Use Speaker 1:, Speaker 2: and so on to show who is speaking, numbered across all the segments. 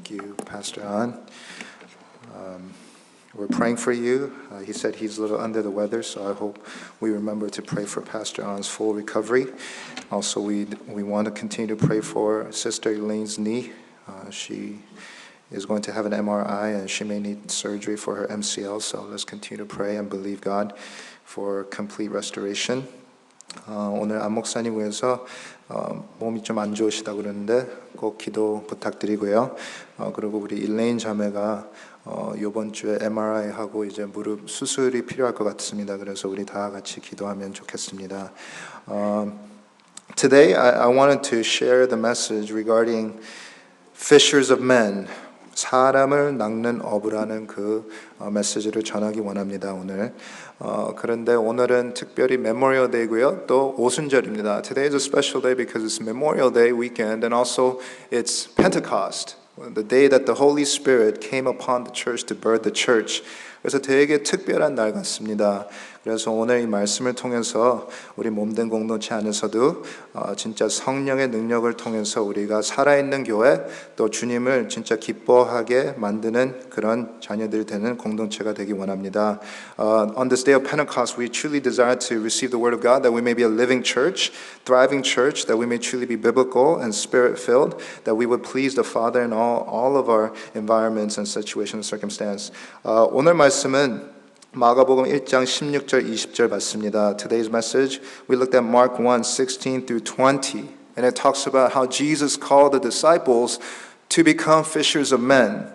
Speaker 1: Thank you, Pastor An. We're praying for you. He said he's a little under the weather, so I hope we remember to pray for Pastor An's full recovery. Also, we want to continue to pray for Sister Elaine's knee. She is going to have an MRI and she may need surgery for her MCL, so let's continue to pray and believe God for complete restoration. 오늘 안 목사님 위해서 몸이 좀 안 좋으시다 그러는데 꼭 기도 부탁드리고요. 그리고 우리 일레인 자매가 이번 주에 MRI 하고 이제 무릎 수술이 필요할 것 같습니다. 그래서 우리 다 같이 기도하면 좋겠습니다. Today I wanted to share the message regarding fishers of men. 사람을 낚는 어부라는 그 메시지를 전하기 원합니다. 오늘 그런데 오늘은 특별히 Memorial Day고요. 또 오순절입니다. Today is a special day because it's Memorial Day weekend and also it's Pentecost, the day that the Holy Spirit came upon the church to birth the church. 그래서 되게 특별한 날 같습니다. 그래서 오늘 이 말씀을 통해서 우리 몸된 공동체 안에서도 진짜 성령의 능력을 통해서 우리가 살아있는 교회 또 주님을 진짜 기뻐하게 만드는 그런 자녀들이 되는 공동체가 되기 원합니다. On this day of Pentecost, we truly desire to receive the word of God, that we may be a living church, thriving church, that we may truly be biblical and spirit-filled, that we would please the Father in all of our environments and situations and circumstance. 오늘 말씀은 마가복음 1장 16절 20절 봤습니다. Today's message, we looked at Mark 1, 16 through 20. And it talks about how Jesus called the disciples to become fishers of men.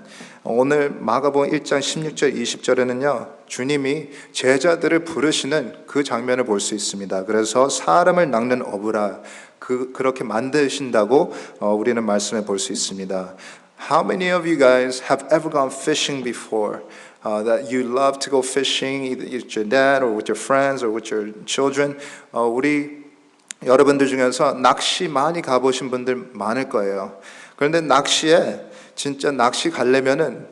Speaker 1: 오늘 마가복음 1장 16절 20절에는요. 주님이 제자들을 부르시는 그 장면을 볼 수 있습니다. 그래서 사람을 낚는 어부라 그렇게 만드신다고 우리는 말씀해 볼 수 있습니다. How many of you guys have ever gone fishing before? That you love to go fishing either with your dad or with your friends or with your children. 우리 여러분들 중에서 낚시 많이 가보신 분들 많을 거예요. 그런데 낚시에 진짜 낚시 가려면은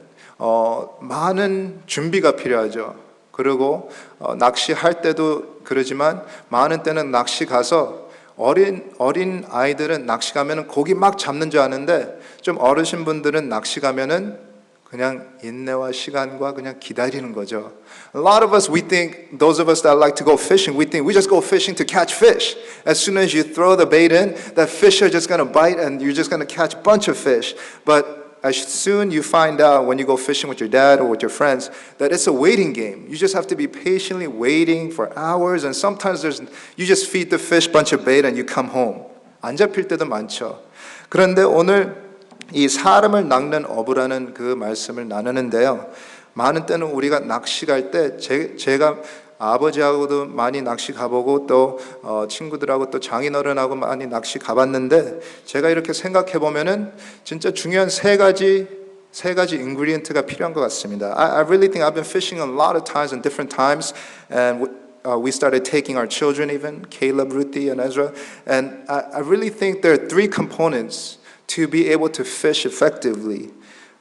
Speaker 1: 많은 준비가 필요하죠. 그리고 낚시할 때도 그러지만 많은 때는 낚시 가서 어린 아이들은 낚시 가면은 고기 막 잡는 줄 아는데 좀 어르신 분들은 낚시 가면은 그냥 인내와 시간과 그냥 기다리는 거죠. A lot of us, we think, those of us that like to go fishing, we think we just go fishing to catch fish. As soon as you throw the bait in, that fish are just going to bite and you're just going to catch a bunch of fish. But as soon you find out when you go fishing with your dad or with your friends that it's a waiting game. You just have to be patiently waiting for hours and sometimes you just feed the fish bunch of bait and you come home. 안 잡힐 때도 많죠. 그런데 오늘 이 사람을 낚는 어부라는 그 말씀을 나누는데요. 많은 때는 우리가 낚시 갈 때 제가 아버지하고도 많이 낚시 가보고 또 친구들하고 또 장인어른하고 많이 낚시 가봤는데 제가 이렇게 생각해 보면은 진짜 중요한 세 가지 인그리언트가 필요한 것 같습니다. I really think I've been fishing a lot of times and different times and we started taking our children even, Caleb, Ruthie, and Ezra, and I really think there are three components to be able to fish effectively.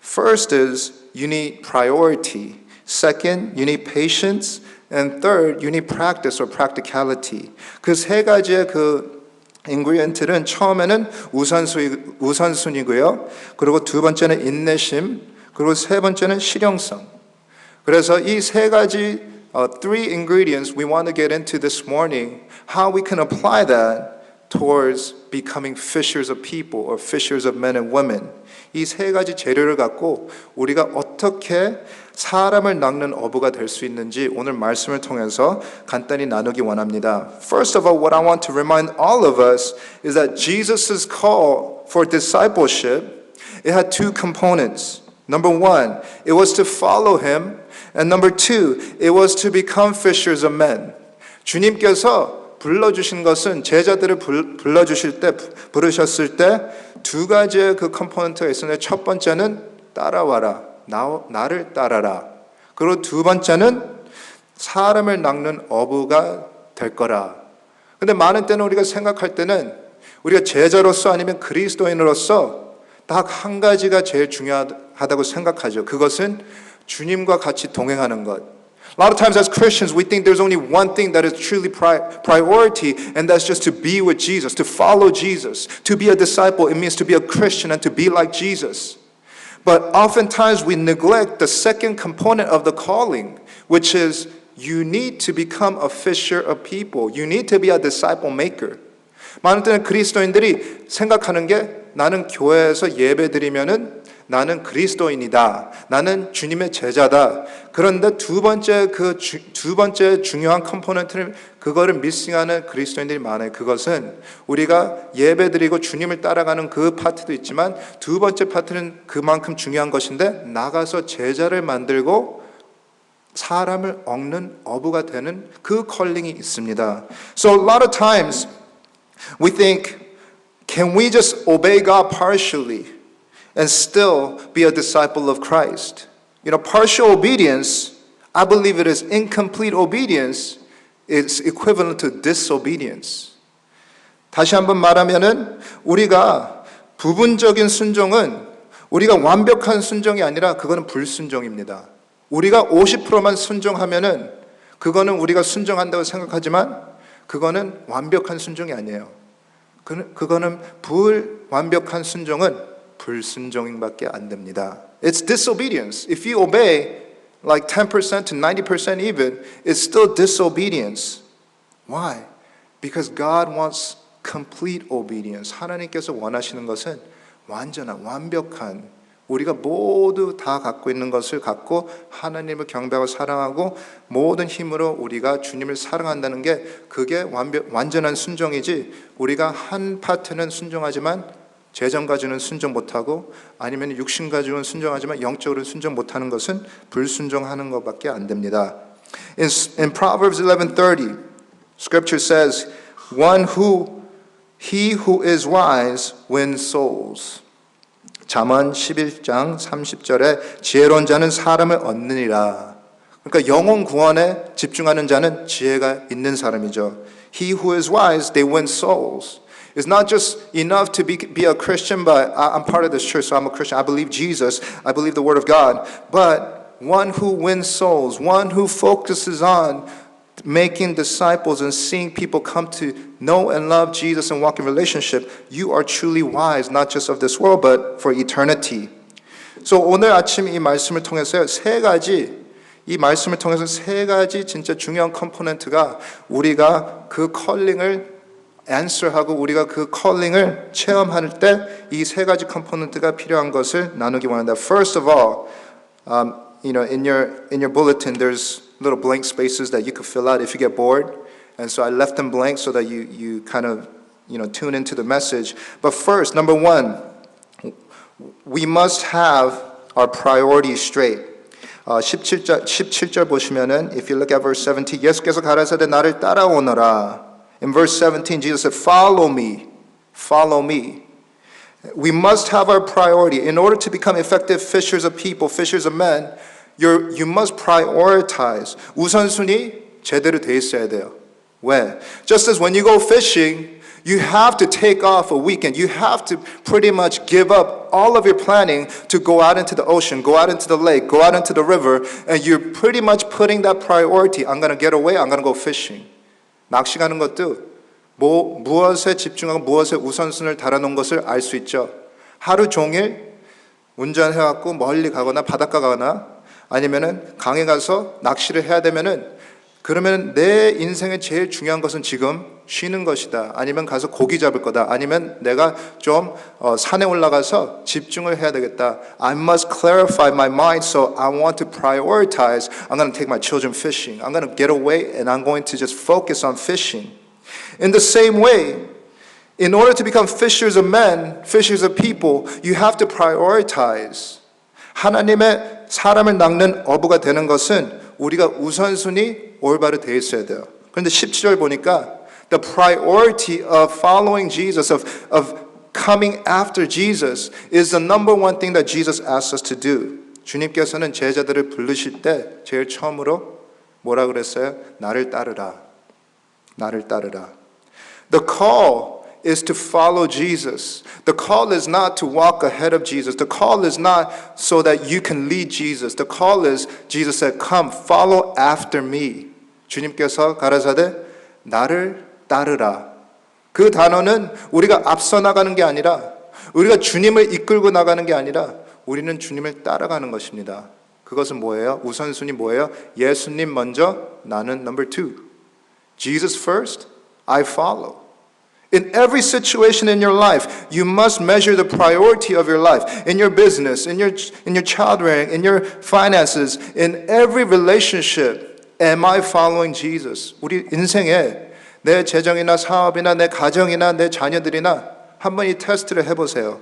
Speaker 1: First is you need priority. Second, you need patience. And third, you need practice or practicality. 그 세 가지의 그 ingredient는 처음에는 우선순위고요. 그리고 두 번째는 인내심. 그리고 세 번째는 실용성. 그래서 이 세 가지 three ingredients we want to get into this morning. How we can apply that towards becoming fishers of people or fishers of men and women. 이 세 가지 재료를 갖고 우리가 어떻게 사람을 낚는 어부가 될 수 있는지 오늘 말씀을 통해서 간단히 나누기 원합니다. First of all, what I want to remind all of us is that Jesus' call for discipleship, it had two components. Number one, it was to follow him, and number two, it was to become fishers of men. 주님께서 불러주신 것은 제자들을 부르셨을 때 두 가지의 그 컴포넌트가 있었는데 첫 번째는 따라와라, 나를 따라라. 그리고 두 번째는 사람을 낚는 어부가 될 거라. 근데 많은 때는 우리가 생각할 때는 우리가 제자로서 아니면 그리스도인으로서 딱 한 가지가 제일 중요하다고 생각하죠. 그것은 주님과 같이 동행하는 것. A lot of times as Christians, we think there's only one thing that is truly priority, and that's just to be with Jesus, to follow Jesus. To be a disciple, it means to be a Christian and to be like Jesus. But oftentimes we neglect the second component of the calling, which is you need to become a fisher of people. You need to be a disciple maker. 많은 때는 그리스도인들이 생각하는 게 나는 교회에서 예배드리면은 나는 그리스도인이다. 나는 주님의 제자다. 그런데 두 번째 중요한 컴포넌트를 그거를 미싱하는 그리스도인들이 많아요. 그것은 우리가 예배드리고 주님을 따라가는 그 파트도 있지만 두 번째 파트는 그만큼 중요한 것인데 나가서 제자를 만들고 사람을 얻는 어부가 되는 그 컬링이 있습니다. So a lot of times we think, can we just obey God partially and still be a disciple of Christ? You know, partial obedience, I believe it is incomplete obedience, is equivalent to disobedience. 다시 한번 말하면은 우리가 부분적인 순종은 우리가 완벽한 순종이 아니라 그거는 불순종입니다. 우리가 50%만 순종하면은 그거는 우리가 순종한다고 생각하지만 그거는 완벽한 순종이 아니에요. 그거는 불완벽한 순종은 불순종밖에 안 됩니다. It's disobedience. If you obey like 10% to 90% even, it's still disobedience. Why? Because God wants complete obedience. 하나님께서 원하시는 것은 완전한, 완벽한 우리가 모두 다 갖고 있는 것을 갖고 하나님을 경배하고 사랑하고 모든 힘으로 우리가 주님을 사랑한다는 게 그게 완전한 순종이지 우리가 한 파트는 순종하지만 재정 가지고는 순종 못하고 아니면 육신 가지고는 순종하지만 영적으로는 순종 못하는 것은 불순종하는 것밖에 안 됩니다. In Proverbs 11:30, Scripture says, He who is wise wins souls. 잠언 11장 30절에 지혜로운 자는 사람을 얻느니라. 그러니까 영혼 구원에 집중하는 자는 지혜가 있는 사람이죠. He who is wise, they win souls. It's not just enough to be a Christian, but I'm part of this church, so I'm a Christian. I believe Jesus. I believe the Word of God. But one who wins souls, one who focuses on making disciples and seeing people come to know and love Jesus and walk in relationship, you are truly wise, not just of this world, but for eternity. So 오늘 아침 이 말씀을 통해서 이 말씀을 통해서 세 가지 진짜 중요한 컴포넌트가 우리가 그 컬링을 answer하고 우리가 그 컬링을 체험할 때 이 세 가지 컴포넌트가 필요한 것을 나누기 원한다. First of all, in your bulletin, there's little blank spaces that you could fill out if you get bored. And so I left them blank so that you kind of, tune into the message. But first, number one, we must have our priorities straight. 17절 보시면은, if you look at verse 17, 예수께서 가라사대 나를 따라오너라. In verse 17, Jesus said, follow me. Follow me. We must have our priority. In order to become effective fishers of people, fishers of men, you must prioritize. 우선순위 제대로 돼 있어야 돼요. 왜? Just as when you go fishing, you have to take off a weekend. You have to pretty much give up all of your planning to go out into the ocean, go out into the lake, go out into the river, and you're pretty much putting that priority. I'm going to get away, I'm going to go fishing. 낚시 가는 것도 무엇에 집중하고 무엇에 우선순위를 달아놓은 것을 알 수 있죠. 하루 종일 운전해갖고 멀리 가거나 바닷가 가거나 아니면은 강에 가서 낚시를 해야 되면은 그러면 내 인생의 제일 중요한 것은 지금 쉬는 것이다. 아니면 가서 고기 잡을 거다. 아니면 내가 좀 산에 올라가서 집중을 해야 되겠다. I must clarify my mind, so I want to prioritize. I'm going to take my children fishing. I'm going to get away and I'm going to just focus on fishing. In the same way, in order to become fishers of men, fishers of people, you have to prioritize. 하나님의 사람을 낚는 어부가 되는 것은 우리가 우선순위 올바로 되어 있어야 돼요. 그런데 17절 보니까 the priority of following Jesus, of coming after Jesus is the number one thing that Jesus asks us to do. 주님께서는 제자들을 부르실 때 제일 처음으로 뭐라 그랬어요? 나를 따르라. 나를 따르라. The call is to follow Jesus. The call is not to walk ahead of Jesus. The call is not so that you can lead Jesus. The call is, Jesus said, come, follow after me. 주님께서 가라사대 나를 따르라. 그 단어는 우리가 앞서 나가는 게 아니라 우리가 주님을 이끌고 나가는 게 아니라 우리는 주님을 따라가는 것입니다. 그것은 뭐예요? 우선순위 뭐예요? 예수님 먼저, 나는 number two. Jesus first, I follow. In every situation in your life, you must measure the priority of your life. In your business, in your child rearing, in your finances, in every relationship, am I following Jesus? 우리 인생에 내 재정이나 사업이나 내 가정이나 내 자녀들이나 한번 이 테스트를 해보세요.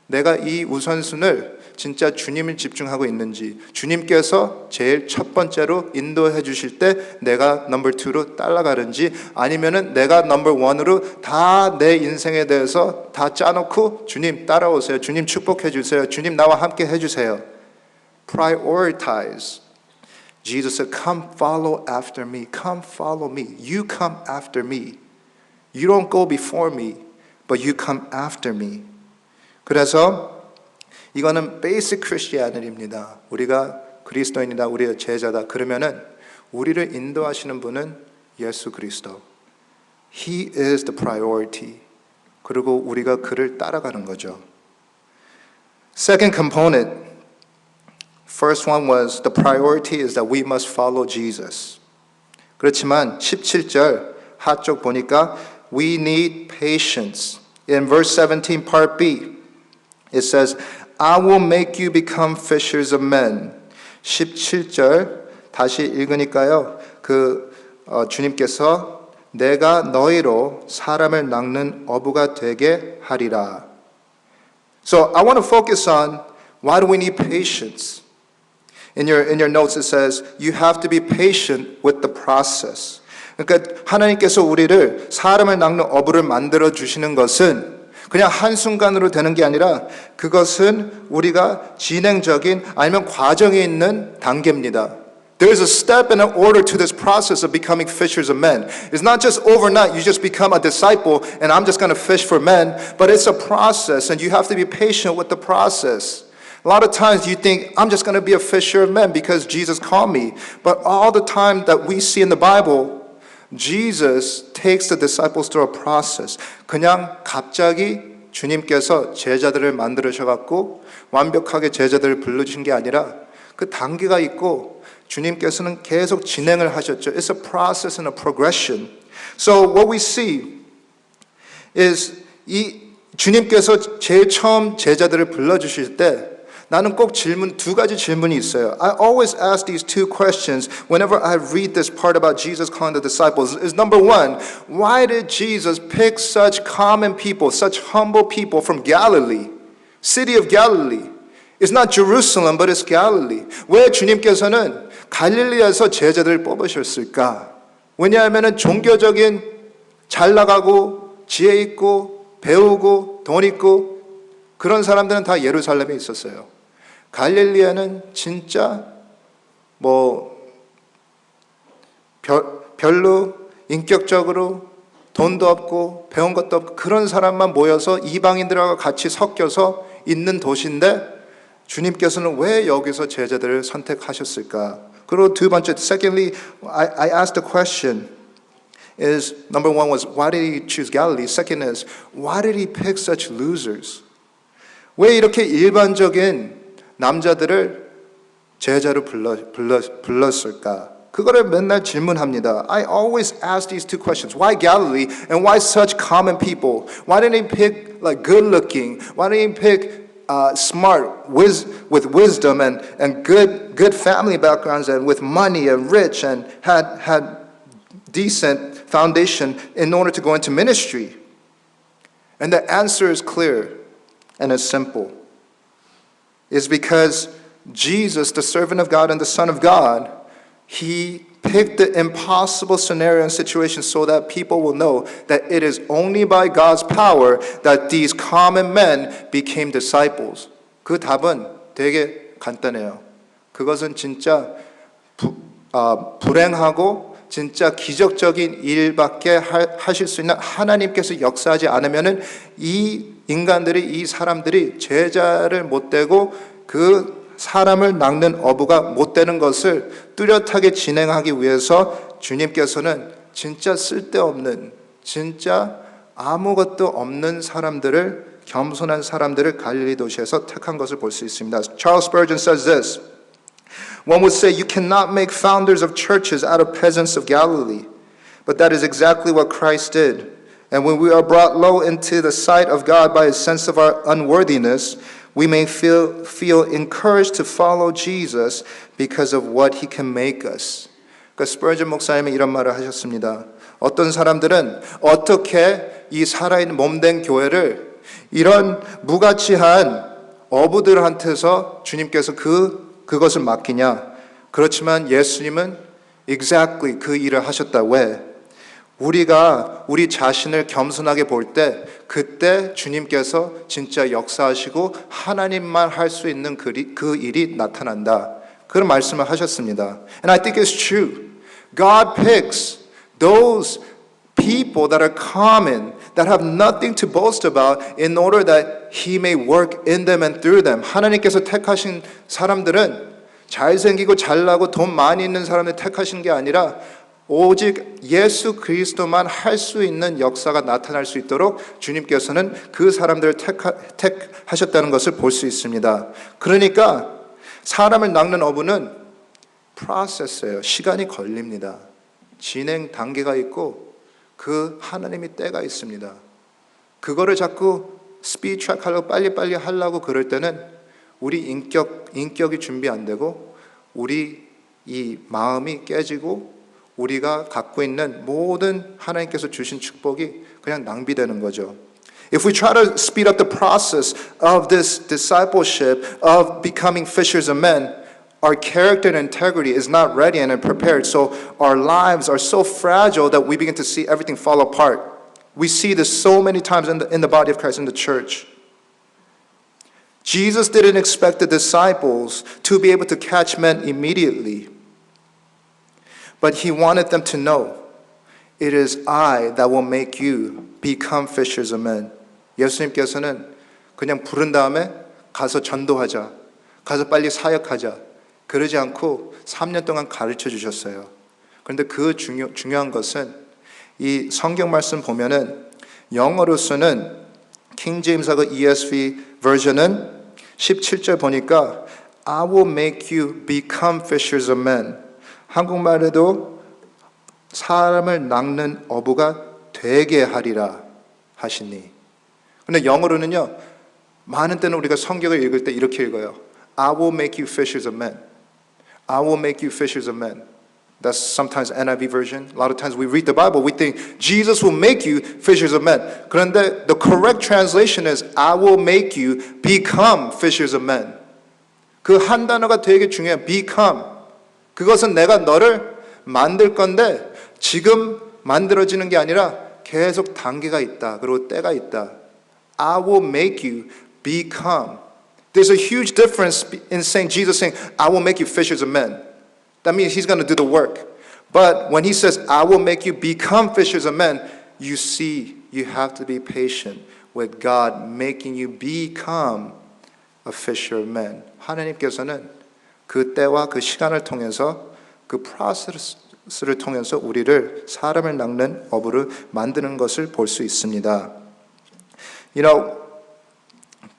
Speaker 1: 내가 이 우선순을 진짜 주님을 집중하고 있는지, 주님께서 제일 첫 번째로 인도해 주실 때 내가 넘버 2로 따라가는지, 아니면은 내가 넘버 1으로 다 내 인생에 대해서 다 짜놓고 주님 따라오세요, 주님 축복해 주세요, 주님 나와 함께 해주세요. Prioritize. Jesus said, come follow after me. Come follow me. You come after me. You don't go before me, but you come after me. 그래서 이거는 베이직 크리스티애니티입니다. 우리가 그리스도인이다, 우리의 제자다. 그러면은 우리를 인도하시는 분은 예수 그리스도. He is the priority. 그리고 우리가 그를 따라가는 거죠. Second component. First one was the priority is that we must follow Jesus. 그렇지만 17절 하쪽 보니까 we need patience. In verse 17 part B it says I will make you become fishers of men. 17절 다시 읽으니까요. 주님께서 내가 너희로 사람을 낚는 어부가 되게 하리라. So I want to focus on why do we need patience? In your notes it says you have to be patient with the process. 그러니까 하나님께서 우리를 사람을 낚는 어부를 만들어 주시는 것은 그냥 한순간으로 되는 게 아니라 그것은 우리가 진행적인 아니면 과정에 있는 단계입니다. There is a step and an order to this process of becoming fishers of men. It's not just overnight you just become a disciple and I'm just going to fish for men, but it's a process and you have to be patient with the process. A lot of times you think, I'm just going to be a fisher of men because Jesus called me. But all the time that we see in the Bible, Jesus takes the disciples through a process. 그냥 갑자기 주님께서 제자들을 만들으셔갖고 완벽하게 제자들을 불러주신 게 아니라 그 단계가 있고 주님께서는 계속 진행을 하셨죠. It's a process and a progression. So what we see is 이 주님께서 제일 처음 제자들을 불러주실 때 나는 꼭 두 가지 질문이 있어요. I always ask these two questions whenever I read this part about Jesus calling the disciples. Is number one, why did Jesus pick such common people, such humble people from Galilee, city of Galilee? It's not Jerusalem, but it's Galilee. 왜 주님께서는 갈릴리에서 제자들을 뽑으셨을까? 왜냐하면 종교적인 잘 나가고 지혜 있고 배우고 돈 있고 그런 사람들은 다 예루살렘에 있었어요. 갈릴리아는 진짜 별로 인격적으로 돈도 없고 배운 것도 없고 그런 사람만 모여서 이방인들하고 같이 섞여서 있는 도시인데 주님께서는 왜 여기서 제자들을 선택하셨을까? 그리고 두 번째, secondly, I asked the question is, number one was, why did he choose Galilee? Second is, why did he pick such losers? 왜 이렇게 일반적인 남자들을 제자로 불렀을까? 그거를 맨날 질문합니다. I always ask these two questions. Why Galilee and why such common people? Why didn't he pick like good looking? Why didn't he pick smart, with wisdom and good family backgrounds and with money and rich and had decent foundation in order to go into ministry? And the answer is clear and it's simple. It's because Jesus, the servant of God and the Son of God, he picked the impossible scenario and situation so that people will know that it is only by God's power that these common men became disciples. 그 답은 되게 간단해요. 그것은 진짜 불행하고 진짜 기적적인 일밖에 하실 수 있는 하나님께서 역사하지 않으면은 이 인간들이 이 사람들이 제자를 못 되고 그 사람을 낚는 어부가 못 되는 것을 뚜렷하게 진행하기 위해서 주님께서는 진짜 쓸데없는 진짜 아무것도 없는 사람들을 겸손한 사람들을 갈릴리 도시에서 택한 것을 볼 수 있습니다. Charles Spurgeon says this. One would say you cannot make founders of churches out of peasants of Galilee. But that is exactly what Christ did. And when we are brought low into the sight of God by a sense of our unworthiness, we may feel encouraged to follow Jesus because of what he can make us. 그러니까 스퍼전 목사님이 이런 말을 하셨습니다. 어떤 사람들은 어떻게 이 살아있는 몸된 교회를 이런 무가치한 어부들한테서 주님께서 그것을 맡기냐? 그렇지만 예수님은 exactly 그 일을 하셨다. 왜? 우리가 우리 자신을 겸손하게 볼 때 그때 주님께서 진짜 역사하시고 하나님만 할 수 있는 그 일이 나타난다. 그런 말씀을 하셨습니다. And I think it's true. God picks those people that are common, that have nothing to boast about in order that He may work in them and through them. 하나님께서 택하신 사람들은 잘생기고 잘나고 돈 많이 있는 사람을 택하신 게 아니라 오직 예수 그리스도만 할 수 있는 역사가 나타날 수 있도록 주님께서는 그 사람들을 택하셨다는 것을 볼 수 있습니다. 그러니까 사람을 낚는 어부는 프로세스예요. 시간이 걸립니다. 진행 단계가 있고 그 하나님이 때가 있습니다. 그거를 자꾸 스피드 트랙 하려고 빨리빨리 하려고 그럴 때는 우리 인격이 준비 안 되고 우리 이 마음이 깨지고 우리가 갖고 있는 모든 하나님께서 주신 축복이 그냥 낭비되는 거죠. If we try to speed up the process of this discipleship of becoming fishers of men, our character and integrity is not ready and prepared. So our lives are so fragile that we begin to see everything fall apart. We see this so many times in the body of Christ, in the church. Jesus didn't expect the disciples to be able to catch men immediately. But he wanted them to know, it is I that will make you become fishers of men. 예수님께서는 그냥 부른 다음에 가서 전도하자, 가서 빨리 사역하자, 그러지 않고 3년 동안 가르쳐 주셨어요. 그런데 그 중요한 것은 이 성경 말씀 보면은 영어로서는 킹 제임스하고 ESV 버전은 17절 보니까 I will make you become fishers of men. 한국말에도 사람을 낚는 어부가 되게 하리라 하시니. 근데 영어로는요, 많은 때는 우리가 성경을 읽을 때 이렇게 읽어요. I will make you fishers of men. I will make you fishers of men. That's sometimes NIV version. A lot of times we read the Bible, we think Jesus will make you fishers of men. 그런데 the correct translation is I will make you become fishers of men. 그 한 단어가 되게 중요해요. become. 그것은 내가 너를 만들 건데 지금 만들어지는 게 아니라 계속 단계가 있다. 그리고 때가 있다. I will make you become. There's a huge difference in saying Jesus saying, I will make you fishers of men. That means he's going to do the work. But when he says, I will make you become fishers of men, you see, you have to be patient with God making you become a fisher of men. 하나님께서는 그 때와 그 시간을 통해서 그 프로세스를 통해서 우리를 사람을 낚는 어부를 만드는 것을 볼 수 있습니다. You know,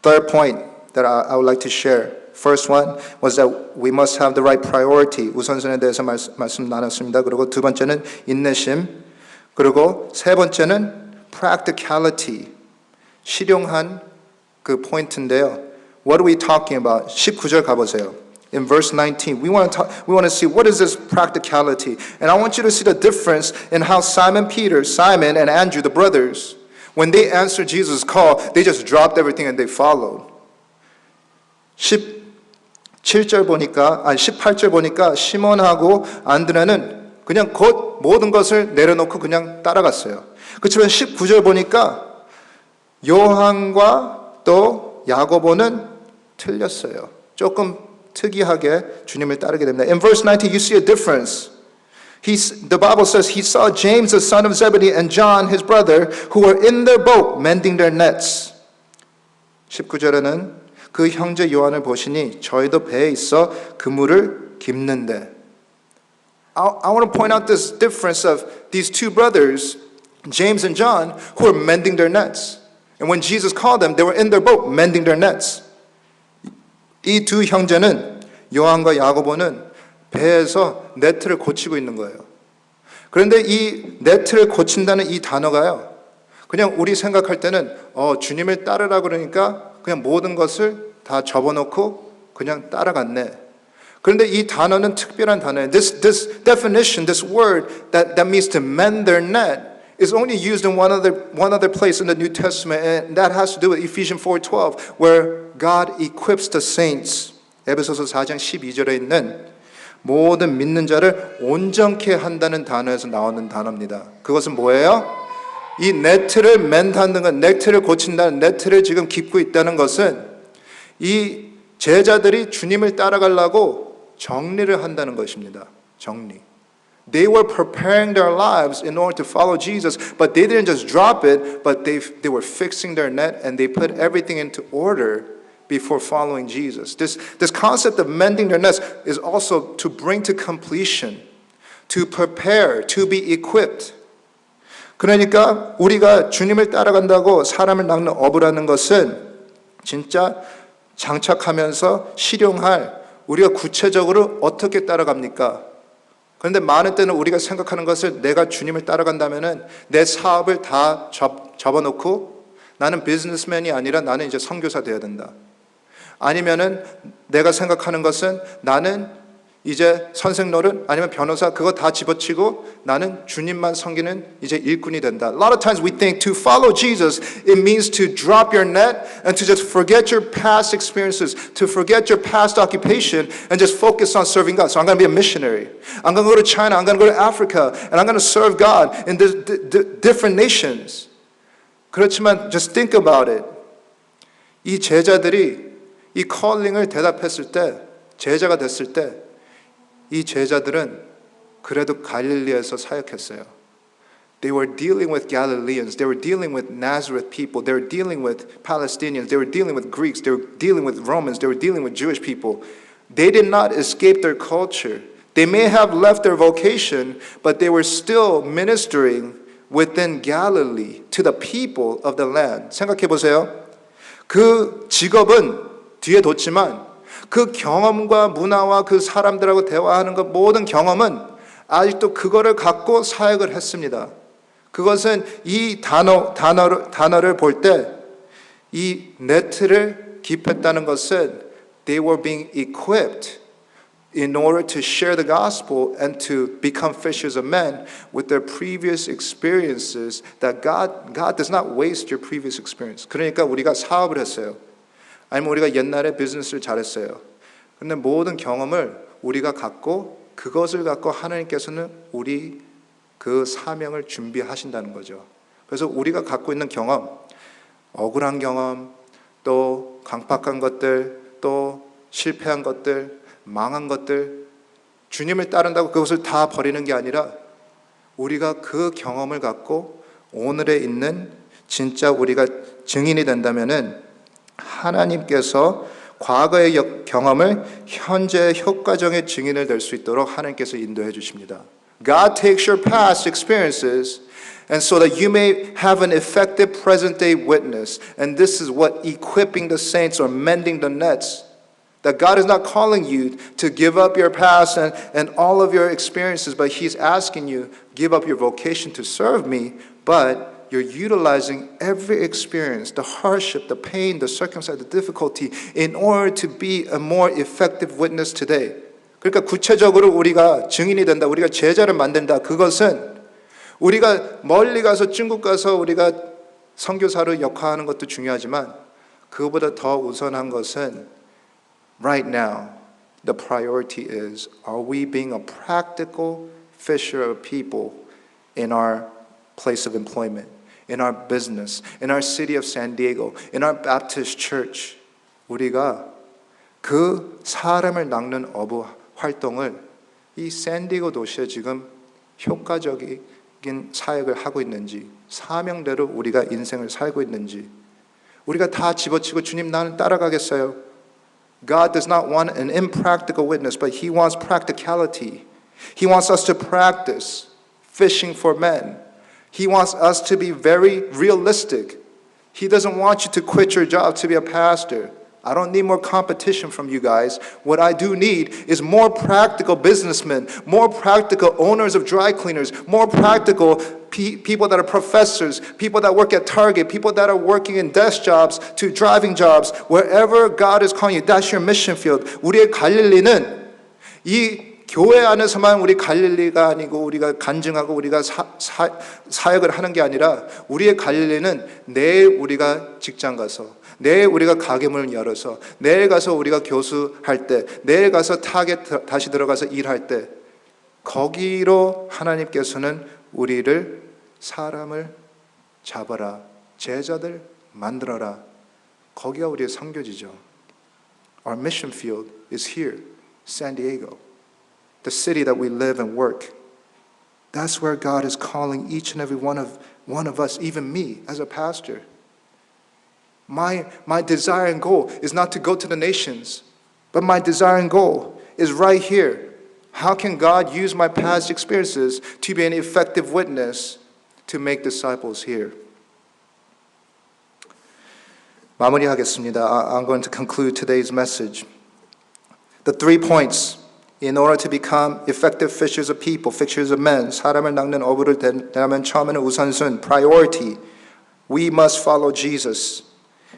Speaker 1: third point that I would like to share. First one was that we must have the right priority. 우선순위에 대해서 말씀 나눴습니다. 그리고 두 번째는 인내심. 그리고 세 번째는 practicality. 실용한 그 포인트인데요. What are we talking about? 19절 가보세요. In verse 19, we want to see what is this practicality. And I want you to see the difference in how Simon and Andrew, the brothers, when they answered Jesus' call, they just dropped everything and they followed. 18절 보니까 시몬하고 안드레는 그냥 곧 모든 것을 내려놓고 그냥 따라갔어요. 그렇지만 19절 보니까 요한과 또 야고보는 틀렸어요. 조금 특이하게 주님을 따르게 됩니다. In verse 19, you see a difference. The Bible says he saw James, the son of Zebedee, and John, his brother, who were in their boat mending their nets. 19절에는 그 형제 요한을 보시니 저희도 배에 있어 그물을 깁는데. I want to point out this difference of these two brothers, James and John, who are mending their nets. And when Jesus called them, they were in their boat mending their nets. 이 두 형제는 요한과 야고보는 배에서 네트를 고치고 있는 거예요. 그런데 이 네트를 고친다는 이 단어가요. 그냥 우리 생각할 때는 주님을 따르라 그러니까 그냥 모든 것을 다 접어놓고 그냥 따라갔네. 그런데 이 단어는 특별한 단어예요. This definition, this word that means to mend their net is only used in one other place in the New Testament, and that has to do with Ephesians 4:12, where God equips the saints. 에베소서 4장 12절에 있는 모든 믿는 자를 온전케 한다는 단어에서 나오는 단어입니다. 그것은 뭐예요? 이 네트를 맨다는 것, 네트를 고친다는, 네트를 지금 깁고 있다는 것은 이 제자들이 주님을 따라가려고 정리를 한다는 것입니다. 정리. They were preparing their lives in order to follow Jesus, but they didn't just drop it, but they were fixing their net and they put everything into order before following Jesus. This concept of mending their nets is also to bring to completion, to prepare, to be equipped. 그러니까 우리가 주님을 따라간다고 사람을 낚는 어부라는 것은 진짜 장착하면서 실용할 우리가 구체적으로 어떻게 따라갑니까? 그런데 많은 때는 우리가 생각하는 것을 내가 주님을 따라간다면은 내 사업을 다 접어놓고 나는 비즈니스맨이 아니라 나는 이제 선교사 돼야 된다. 아니면은 내가 생각하는 것은 나는 이제 선생 노릇 아니면 변호사 그거 다 집어치고 나는 주님만 섬기는 이제 일꾼이 된다. A lot of times we think to follow Jesus it means to drop your net and to just forget your past experiences, to forget your past occupation and just focus on serving God. So I'm going to be a missionary. I'm going to go to China, I'm going to go to Africa and I'm going to serve God in different nations. 그렇지만 just think about it. 이 제자들이 이 컬링을 대답했을 때 제자가 됐을 때 이 제자들은 그래도 갈릴리에서 사역했어요. They were dealing with Galileans. They were dealing with Nazareth people. They were dealing with Palestinians. They were dealing with Greeks. They were dealing with Romans. They were dealing with Jewish people. They did not escape their culture. They may have left their vocation, but they were still ministering within Galilee to the people of the land. 생각해 보세요. 그 직업은 뒤에 뒀지만 그 경험과 문화와 그 사람들하고 대화하는 것 모든 경험은 아직도 그거를 갖고 사역을 했습니다. 그것은 이 단어를 볼 때 이 네트를 깁했다는 것은 they were being equipped in order to share the gospel and to become fishers of men with their previous experiences that God does not waste your previous experience. 그러니까 우리가 사업을 했어요. 아니면 우리가 옛날에 비즈니스를 잘했어요. 그런데 모든 경험을 우리가 갖고 그것을 갖고 하나님께서는 우리 그 사명을 준비하신다는 거죠. 그래서 우리가 갖고 있는 경험, 억울한 경험, 또 강팍한 것들, 또 실패한 것들, 망한 것들, 주님을 따른다고 그것을 다 버리는 게 아니라 우리가 그 경험을 갖고 오늘에 있는 진짜 우리가 증인이 된다면은 하나님께서 과거의 경험을 현재의 효과적인 증인을 될 수 있도록 하나님께서 인도해 주십니다. God takes your past experiences and so that you may have an effective present day witness. And this is what equipping the saints or mending the nets. That God is not calling you to give up your past and all of your experiences, but He's asking you, give up your vocation to serve me, but you're utilizing every experience, the hardship, the pain, the circumstance, the difficulty in order to be a more effective witness today. 그러니까 구체적으로 우리가 증인이 된다, 우리가 제자를 만든다. 그것은 우리가 멀리 가서 중국 가서 우리가 선교사로 역할하는 것도 중요하지만 그보다 더 우선한 것은 right now, the priority is, are we being a practical fisher of people in our place of employment, in our business, in our city of San Diego, in our Baptist church? 우리가 그 사람을 낚는 어부 활동을 이 샌디에고 도시에 지금 효과적인 사역을 하고 있는지, 사명대로 우리가 인생을 살고 있는지, 우리가 다 집어치고 주님 나는 따라가겠어요. God does not want an impractical witness, but He wants practicality. He wants us to practice fishing for men. He wants us to be very realistic. He doesn't want you to quit your job to be a pastor. I don't need more competition from you guys. What I do need is more practical businessmen, more practical owners of dry cleaners, more practical people that are professors, people that work at Target, people that are working in desk jobs to driving jobs. Wherever God is calling you, that's your mission field. 우리의 갈릴리는 이 교회 안에서만 우리 갈릴리가 아니고 우리가 간증하고 우리가 사역을 하는 게 아니라 우리의 갈릴리는 내일 우리가 직장 가서 내일 우리가 가게문을 열어서 내일 가서 우리가 교수할 때 내일 가서 타겟 다시 들어가서 일할 때 거기로 하나님께서는 우리를 사람을 잡아라 제자들 만들어라 거기가 우리의 선교지죠. Our mission field is here, San Diego. The city that we live and work. That's where God is calling each and every one of us, even me as a pastor. My desire and goal is not to go to the nations, but my desire and goal is right here. How can God use my past experiences to be an effective witness to make disciples here? 마무리하겠습니다. I'm going to conclude today's message. The 3 points. In order to become effective fishers of people, fishers of men, 사람을 낚는 어부를 되려면 처음에는 우선순, priority. We must follow Jesus.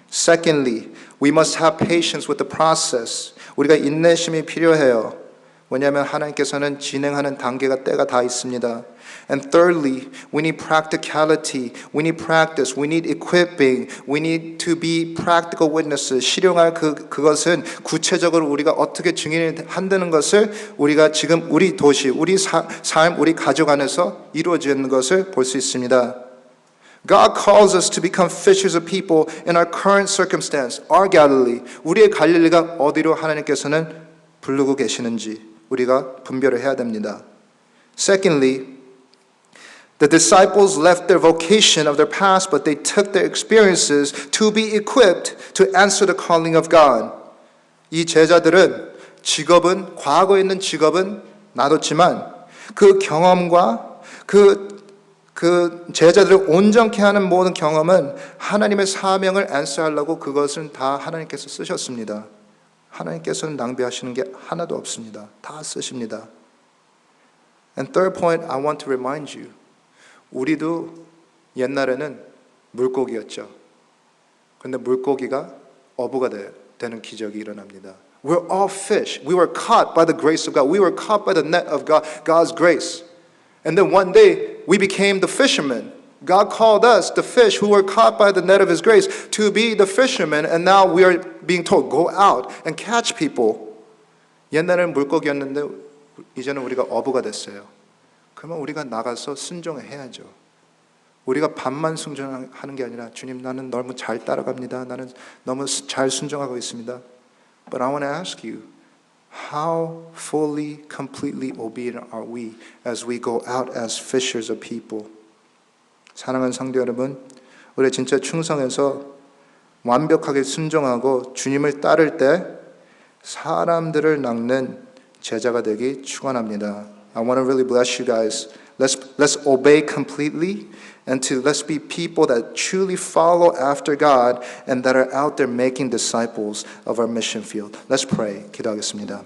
Speaker 1: Secondly, we must have patience with the process. 우리가 인내심이 필요해요. 왜냐하면 하나님께서는 진행하는 단계가 때가 다 있습니다. And thirdly, we need practicality. We need practice. We need equipping. We need to be practical witnesses. 실용할 그것은 구체적으로 우리가 어떻게 증인을 한다는 것을 우리가 지금 우리 도시, 우리 삶, 우리 가족 안에서 이루어지는 것을 볼 수 있습니다. God calls us to become fishers of people in our current circumstance, our Galilee. 우리의 갈릴리가 어디로 하나님께서는 부르고 계시는지 우리가 분별을 해야 됩니다. Secondly, the disciples left their vocation of their past, but they took their experiences to be equipped to answer the calling of God. 이 제자들은 직업은 과거에 있는 직업은 놔뒀지만 그 경험과 그 제자들을 온전케 하는 모든 경험은 하나님의 사명을 answer하려고 그것은 다 하나님께서 쓰셨습니다. 하나님께서는 낭비하시는 게 하나도 없습니다. 다 쓰십니다. And third point, I want to remind you. 우리도 옛날에는 물고기였죠. 그런데 물고기가 어부가 되는 기적이 일어납니다. We're all fish. We were caught by the grace of God. We were caught by the net of God, God's grace. And then one day, we became the fishermen. God called us, the fish who were caught by the net of His grace, to be the fishermen. And now we are being told, go out and catch people. 옛날에는 물고기였는데 이제는 우리가 어부가 됐어요. 그러면 우리가 나가서 순종해야죠. 우리가 반만 순종하는 게 아니라 주님 나는 너무 잘 따라갑니다. 나는 너무 잘 순종하고 있습니다. But I want to ask you, how fully, completely obedient are we as we go out as fishers of people? 사랑하는 성도 여러분, 우리 진짜 충성해서 완벽하게 순종하고 주님을 따를 때 사람들을 낚는 제자가 되기 축원합니다. I want to really bless you guys. Let's obey completely and let's be people that truly follow after God and that are out there making disciples of our mission field. Let's pray. 기도하겠습니다.